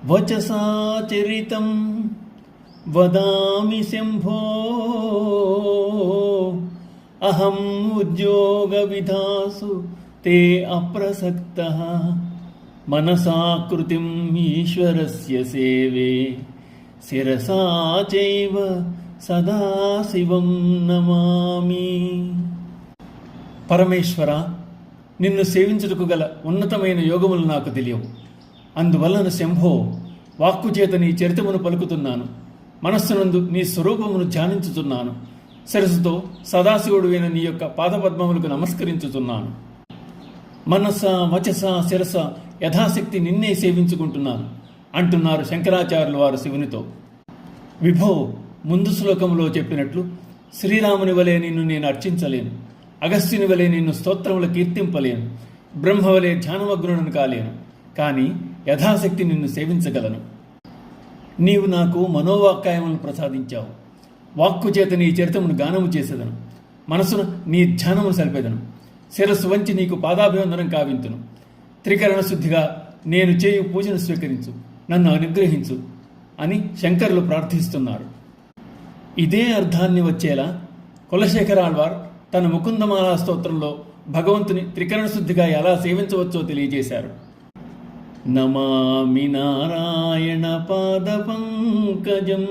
వచసా చరితం వదామి శంభో అహం ఉద్యోగ విధాసు తే అప్రసక్తః మనసా కృతిం ఈశ్వరస్య సేవే శిరసా చైవ సదాశివం నమామి. పరమేశ్వర, నిన్ను సేవించుటకు గల ఉన్నతమైన యోగములు నాకు తెలియవు. అందువలన శంభో, వాక్కు చేత నీ చరితమును పలుకుతున్నాను, మనస్సునందు నీ స్వరూపమును ధ్యానించుతున్నాను, శిరస్సుతో సదాశివుడువైన నీ యొక్క పాదపద్మములకు నమస్కరించుతున్నాను. మనస వచస శిరస యథాశక్తి నిన్నే సేవించుకుంటున్నాను అంటున్నారు శంకరాచార్యుల వారు శివునితో. విభో, ముందు శ్లోకంలో చెప్పినట్లు శ్రీరాముని వలె నిన్ను నేను అర్చించలేను, అగస్త్యుని వలె నిన్ను స్తోత్రములు కీర్తింపలేను, బ్రహ్మవలే ధ్యానమగ్నుడను కాలేను, కానీ యథాశక్తి నిన్ను సేవించగలను. నీవు నాకు మనోవాక్కాయములను ప్రసాదించావు. వాక్కు చేత నీ చరితమును గానము చేసేదను, మనసును నీ ధ్యానమును సలిపెదను, శిరస్సు వంచి నీకు పాదాభివందనం కావింతును. త్రికరణ శుద్ధిగా నేను చేయు పూజను స్వీకరించు, నన్ను అనుగ్రహించు అని శంకరులు ప్రార్థిస్తున్నారు. ఇదే అర్థాన్ని వచ్చేలా కులశేఖరాళ్వార్ తన ముకుందమాలా స్తోత్రంలో భగవంతుని త్రికరణ శుద్ధిగా ఎలా సేవించవచ్చో తెలియజేశారు. నమామి నారాయణ పాద పంకజం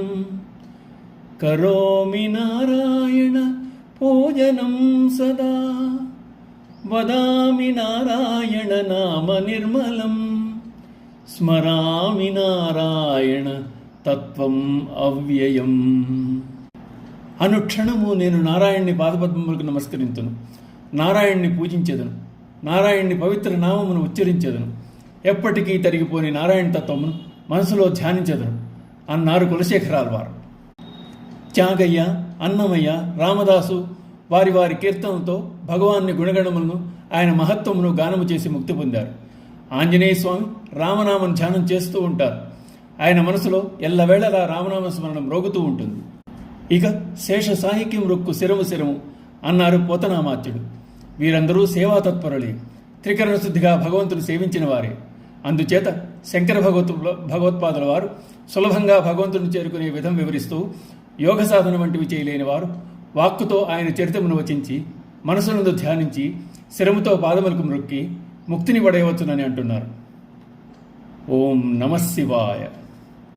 కరోమి నారాయణ పూజనం సదా వదామి నారాయణ నామ నిర్మలం స్మరామి నారాయణ తత్వం అవ్యయం. అనుక్షణము నేను నారాయణ్ణి పాదపద్మములకు నమస్కరింతును, నారాయణ్ణి పూజించెదను, నారాయణ్ణి పవిత్ర నామమును ఉచ్చరించెదను, ఎప్పటికీ తరిగిపోని నారాయణ తత్వమును మనసులో ధ్యానించెదను అన్నారు కులశేఖరాళ్వారు. త్యాగయ్య, అన్నమయ్య, రామదాసు వారి వారి కీర్తనతో భగవాన్ని గుణగణములను ఆయన మహత్వమును గానము చేసి ముక్తి పొందారు. ఆంజనేయ స్వామి రామనామం ధ్యానం చేస్తూ ఉంటారు. ఆయన మనసులో ఎల్లవేళలా రామనామ స్మరణం మ్రోగుతూ ఉంటుంది. ఇక శేష సాహిక్యం రొక్కు శిరము శిరము అన్నారు పోతనామాత్యుడు. వీరందరూ సేవాతత్పరులే, త్రికరణ శుద్ధిగా భగవంతుడు సేవించిన వారే. అందుచేత శంకర భగవత్పాదుల వారు సులభంగా భగవంతుడిని చేరుకునే విధం వివరిస్తూ యోగ సాధన వంటివి చేయలేని వారు వాక్కుతో ఆయన చరితమును వచించి మనసునందు ధ్యానించి శిరముతో పాదములకు మ్రొక్కి ముక్తిని పడేయవచ్చునని అంటున్నారు. ఓం నమః శివాయ.